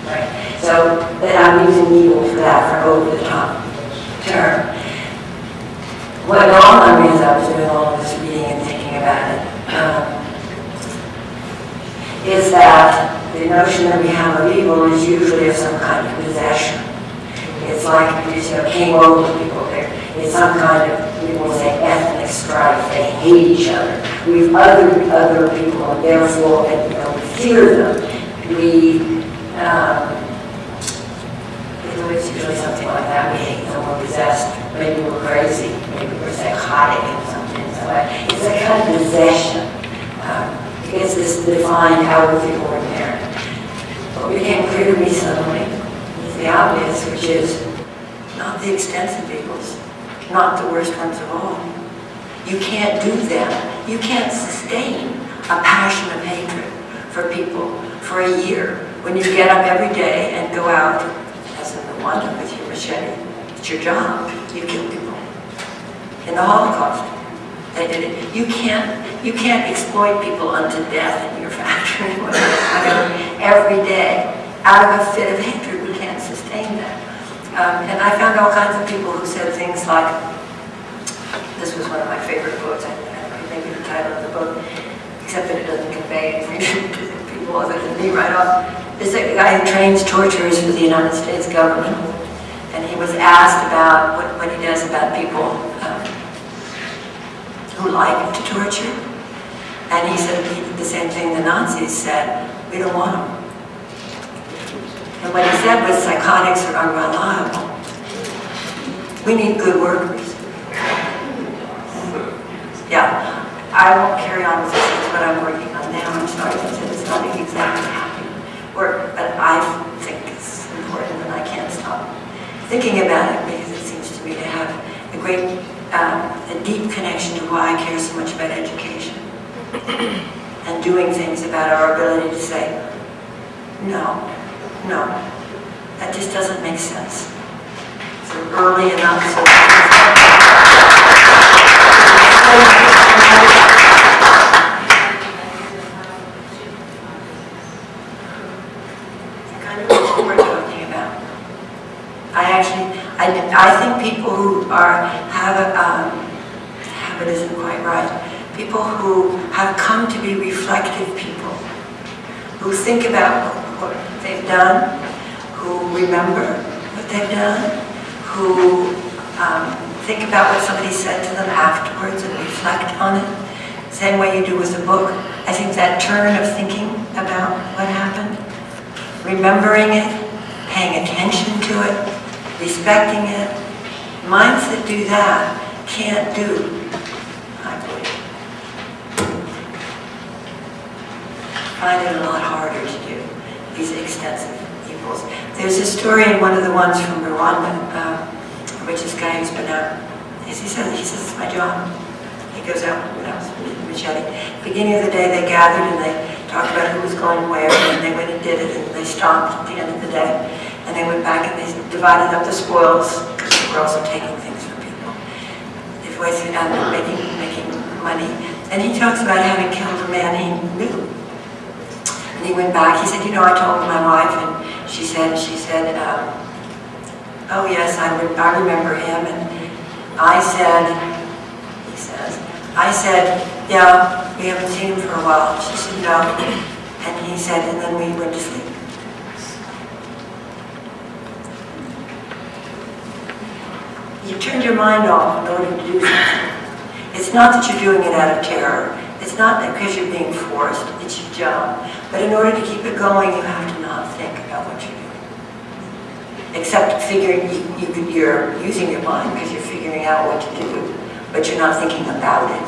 Right? So then I'm using evil for that, for over the top term. What dawned on me as I was doing all of this reading and thinking about it, is that the notion that we have of evil is usually of some kind of possession. It's like you came over people there. It's some kind of, we will say, ethnic strife. They hate each other. We've othered other people, and therefore, we fear them. It's usually something like that. We hate them, we're possessed. Maybe we're crazy. Maybe we're psychotic in something. So it's a kind of possession. It's this defined how we feel we're there. What became clear to me suddenly is the obvious, which is not the extensive evils, not the worst ones of all. You can't do them. You can't sustain a passion of hatred for people for a year when you get up every day and go out, as in the one with your machete. It's your job. You kill people. In the Holocaust, they did it. You can't exploit people unto death in your factory. Every day, out of a fit of hatred, we can't sustain that. And I found all kinds of people who said things like, this was one of my favorite quotes, I think the title of the book, except that it doesn't convey anything to people other than me right off. This is a guy who trains torturers for the United States government, and he was asked about what he does about people who like to torture. And he said he did the same thing the Nazis said, we don't want them. And what he said was psychotics are unreliable. We need good workers. Yeah, I won't carry on with this, it's what I'm working on now. I'm sorry, it's not exactly happy work, but I think it's important and I can't stop thinking about it because it seems to me to have a great, a deep connection to why I care so much about education and doing things about our ability to say, no, that just doesn't make sense. So early enough so kind of what we're talking about. I think people who have habit isn't quite right. People who have come to be reflective people, who think about what they've done, who remember what they've done, who think about what somebody said to them afterwards and reflect on it, same way you do with a book. I think that turn of thinking about what happened, remembering it, paying attention to it, respecting it, minds that do that can't do, I believe. Find it a lot harder to do, these extensive evils. There's a story in one of the ones from Rwanda, which this guy who's been out, he says it's my job. He goes out with a machete. Beginning of the day they gathered and they talked about who was going where, and they went and did it, and they stopped at the end of the day. And they went back and they divided up the spoils, because they were also taking things from people. They went through and making money. And he talks about having killed a man he knew. And he went back, he said, I told my wife, and she said, oh yes, I remember him. And I said, yeah, we haven't seen him for a while. She said, no. And he said, and then we went to sleep. You turned your mind off in order to do something. It's not that you're doing it out of terror. It's not that because you're being forced. It's your job. But in order to keep it going, you have to not think about what you're doing. Except figuring, you're using your mind because you're figuring out what to do, but you're not thinking about it.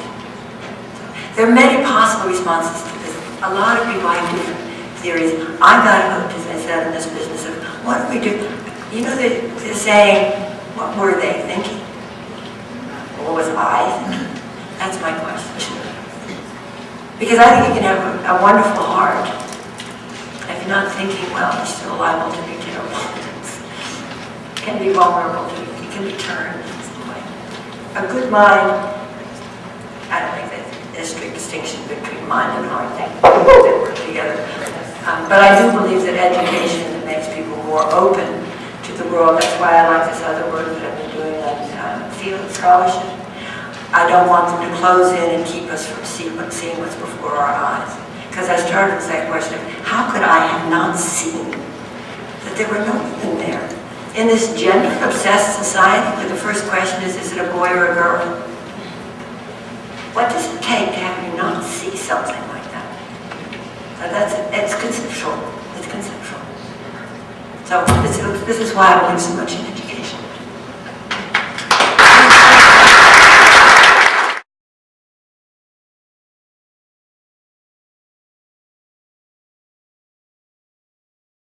There are many possible responses to this. A lot of people have different theories. I got hooked, as I said, in this business of what do we do? They're saying, what were they thinking? What was I thinking? That's my question. Because I think you can have a wonderful heart. If you're not thinking well, you're still liable to be terrible. It can be vulnerable, it can be turned. a good mind, I don't think there's a strict distinction between mind and heart. They work together. But I do believe that education makes people more open to the world. That's why I like this other work that I've been doing on field scholarship. I don't want them to close in and keep us from seeing what's before our eyes. Because I started with that question of, how could I have not seen that there were no women there? In this gender-obsessed society, where the first question is it a boy or a girl? What does it take to have you not see something like that? So it's conceptual. It's conceptual. So this is why I believe so much in it.